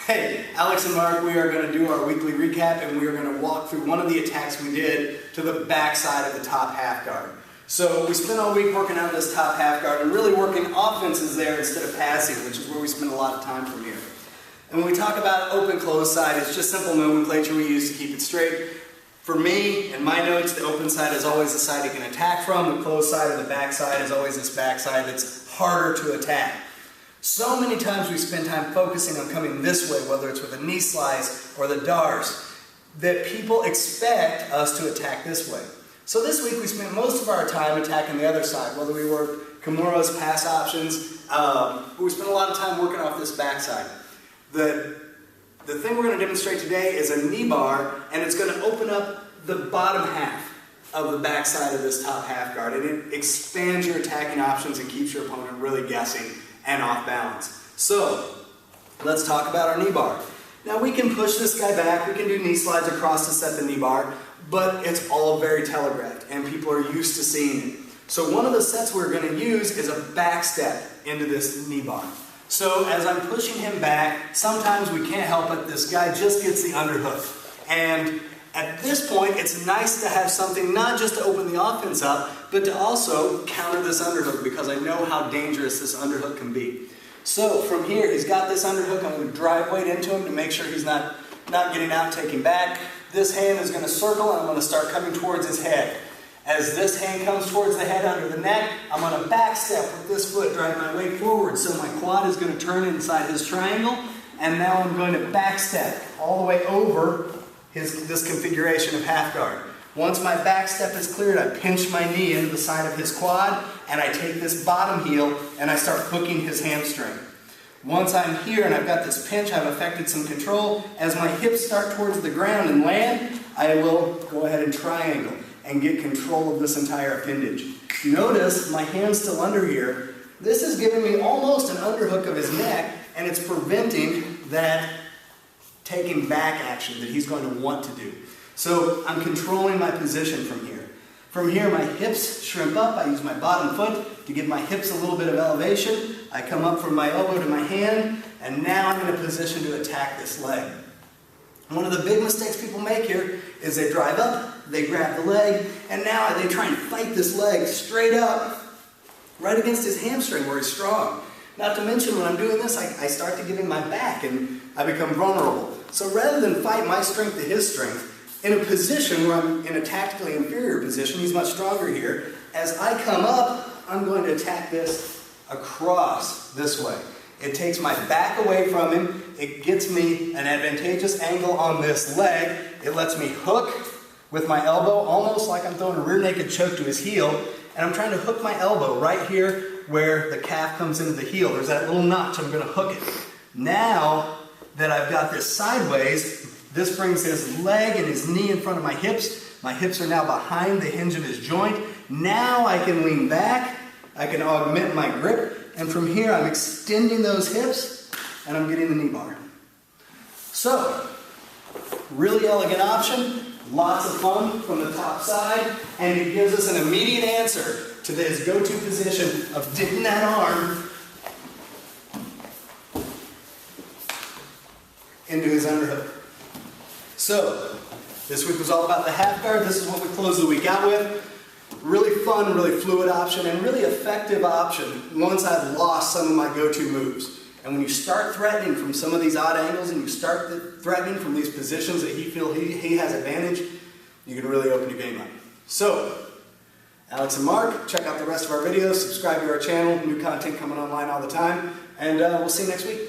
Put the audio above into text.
Hey, Alex and Mark, we are going to do our weekly recap and we are going to walk through one of the attacks we did to the back side of the top half guard. So we spent all week working on this top half guard and really working offenses there instead of passing, which is where we spend a lot of time from here. And when we talk about open close side, it's just simple nomenclature we use to keep it straight. For me, in my notes, the open side is always the side you can attack from. The closed side or the back side is always this back side that's harder to attack. So many times we spend time focusing on coming this way, whether it's with a knee slice or the DARS, that people expect us to attack this way. So this week we spent most of our time attacking the other side, whether we worked Kimuras, pass options, but we spent a lot of time working off this back side. The thing we're going to demonstrate today is a knee bar, and it's going to open up the bottom half of the back side of this top half guard, and it expands your attacking options and keeps your opponent really guessing and off balance. So, let's talk about our knee bar. Now we can push this guy back, we can do knee slides across to set the knee bar, but it's all very telegraphed and people are used to seeing it. So one of the sets we're going to use is a back step into this knee bar. So as I'm pushing him back, sometimes we can't help it, this guy just gets the underhook. And at this point, it's nice to have something not just to open the offense up, but to also counter this underhook because I know how dangerous this underhook can be. So from here, he's got this underhook. I'm going to drive weight into him to make sure he's not getting out, taking back. This hand is going to circle and I'm going to start coming towards his head. As this hand comes towards the head under the neck, I'm going to back step with this foot, drive my weight forward. So my quad is going to turn inside his triangle, and now I'm going to back step all the way over this configuration of half guard. Once my back step is cleared, I pinch my knee into the side of his quad, and I take this bottom heel and I start hooking his hamstring. Once I'm here and I've got this pinch, I've affected some control. As my hips start towards the ground and land, I will go ahead and triangle and get control of this entire appendage. Notice my hand's still under here. This is giving me almost an underhook of his neck, and it's preventing that taking back action that he's going to want to do. So I'm controlling my position from here. From here, my hips shrimp up. I use my bottom foot to give my hips a little bit of elevation. I come up from my elbow to my hand, and now I'm in a position to attack this leg. One of the big mistakes people make here is they drive up, they grab the leg, and now they try and fight this leg straight up right against his hamstring where he's strong. Not to mention when I'm doing this, I start to give him my back and I become vulnerable. So rather than fight my strength to his strength, in a position where I'm in a tactically inferior position, he's much stronger here, as I come up, I'm going to attack this across this way. It takes my back away from him, it gets me an advantageous angle on this leg, it lets me hook with my elbow, almost like I'm throwing a rear naked choke to his heel, and I'm trying to hook my elbow right here where the calf comes into the heel. There's that little notch, I'm going to hook it. Now that I've got this sideways, this brings his leg and his knee in front of my hips. My hips are now behind the hinge of his joint. Now I can lean back, I can augment my grip, and from here I'm extending those hips and I'm getting the knee bar. So, really elegant option, lots of fun from the top side, and it gives us an immediate answer to his go-to position of dipping that arm into his underhook. So, this week was all about the half guard. This is what we close the week out with. Really fun, really fluid option, and really effective option once I've lost some of my go-to moves. And when you start threatening from some of these odd angles and you start threatening from these positions that he feels he has advantage, you can really open your game up. So, Alex and Mark, check out the rest of our videos, subscribe to our channel, new content coming online all the time, and we'll see you next week.